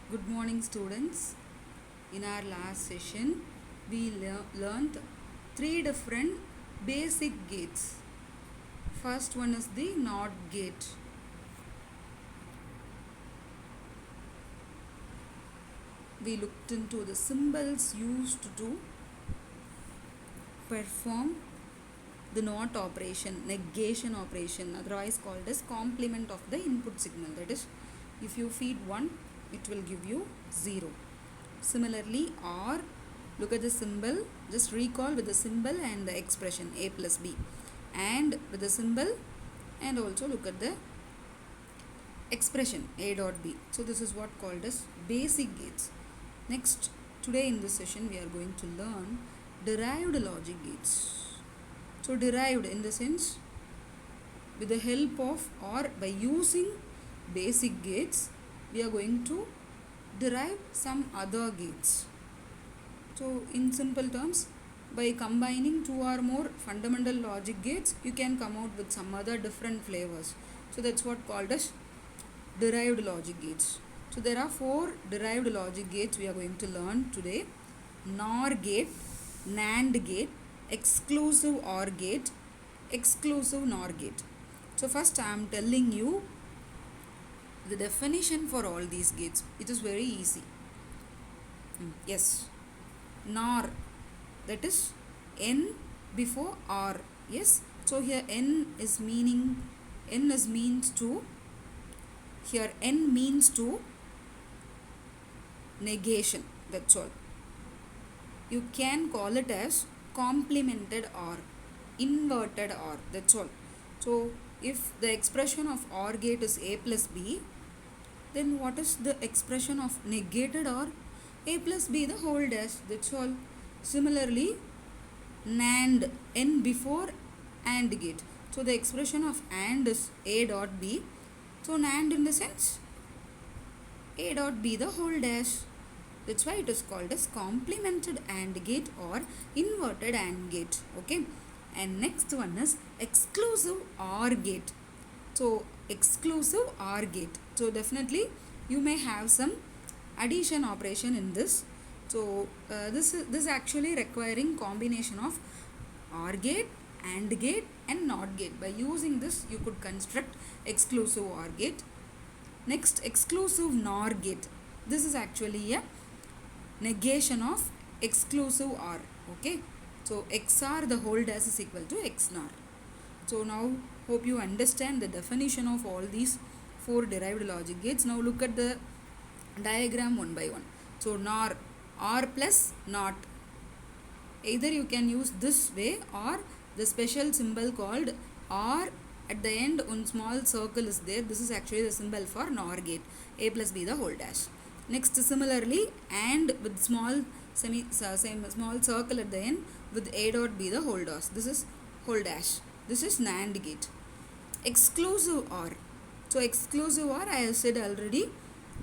Good morning, students. In our last session, we learned three different basic gates. First one is the NOT gate. We looked into the symbols used to perform the NOT operation, negation operation, otherwise called as complement of the input signal. That is, if you feed 1, it will give you 0. Similarly, OR, look at the symbol, just recall with the symbol and the expression A plus B, and with the symbol, and also look at the expression A dot B. So this is what called as basic gates. Next, today in this session we are going to learn derived logic gates. So derived in the sense, with the help of or by using basic gates, we are going to derive some other gates. So in simple terms, by combining two or more fundamental logic gates, you can come out with some other different flavors. So that's what called as derived logic gates. So there are 4 derived logic gates we are going to learn today: NOR gate, NAND gate, exclusive OR gate, exclusive NOR gate. So first I am telling you the definition for all these gates. It is very easy. Yes, NOR, that is N before R. Yes, so here N is means to, here N means to negation, that's all. You can call it as complemented OR, inverted OR, that's all. So if the expression of OR gate is A plus B, then what is the expression of negated OR? A plus B the whole dash, that's all. Similarly, NAND, N before AND gate. So the expression of AND is A dot B. So NAND in the sense A dot B the whole dash. That's why it is called as complemented AND gate or inverted AND gate. Okay. And next one is exclusive OR gate. So exclusive OR gate. So definitely you may have some addition operation in this. So this actually requiring combination of OR gate, AND gate and NOT gate. By using this you could construct exclusive OR gate. Next, exclusive NOR gate. This is actually a negation of exclusive OR. Okay, so XOR the whole dash is equal to XNOR. So now hope you understand the definition of all these 4 derived logic gates. Now look at the diagram one by one. So NOR, OR plus NOT. Either you can use this way or the special symbol called OR. At the end one small circle is there. This is actually the symbol for NOR gate, A plus B the whole dash. Next, similarly, AND with small small circle at the end with A dot B the whole dash. This is whole dash. This is NAND gate. Exclusive OR. So exclusive OR, I have said already,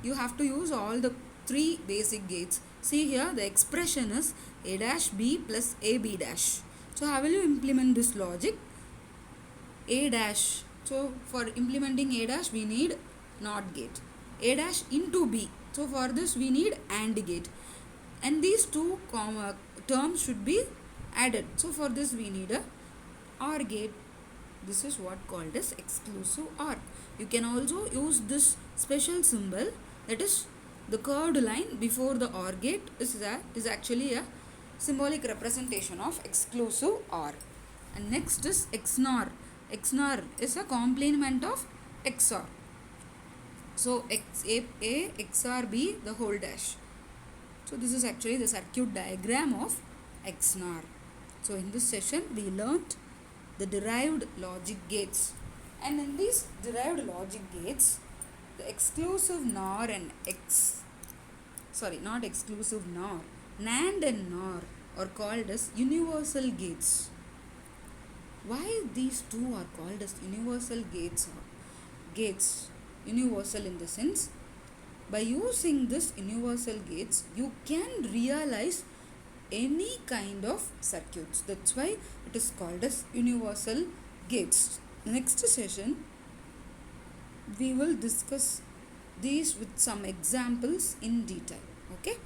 you have to use all the 3 basic gates. See here, the expression is A dash B plus AB dash. So how will you implement this logic? A dash. So for implementing A dash, we need NOT gate. A dash into B. So for this we need AND gate. And these 2 terms should be added. So for this we need a OR gate. This is what called as exclusive OR. You can also use this special symbol, that is the curved line before the OR gate is actually a symbolic representation of exclusive OR. And next is XNOR. XNOR is a complement of XOR. So A XOR B the whole dash. So this is actually the circuit diagram of XNOR. So in this session we learnt the derived logic gates. And in these derived logic gates, the exclusive NOR and not exclusive NOR, NAND and NOR are called as universal gates. Why these 2 are called as universal gates? Universal in the sense, by using this universal gates, you can realize any kind of circuits. That's why it is called as universal gates. Next session, we will discuss these with some examples in detail. Okay.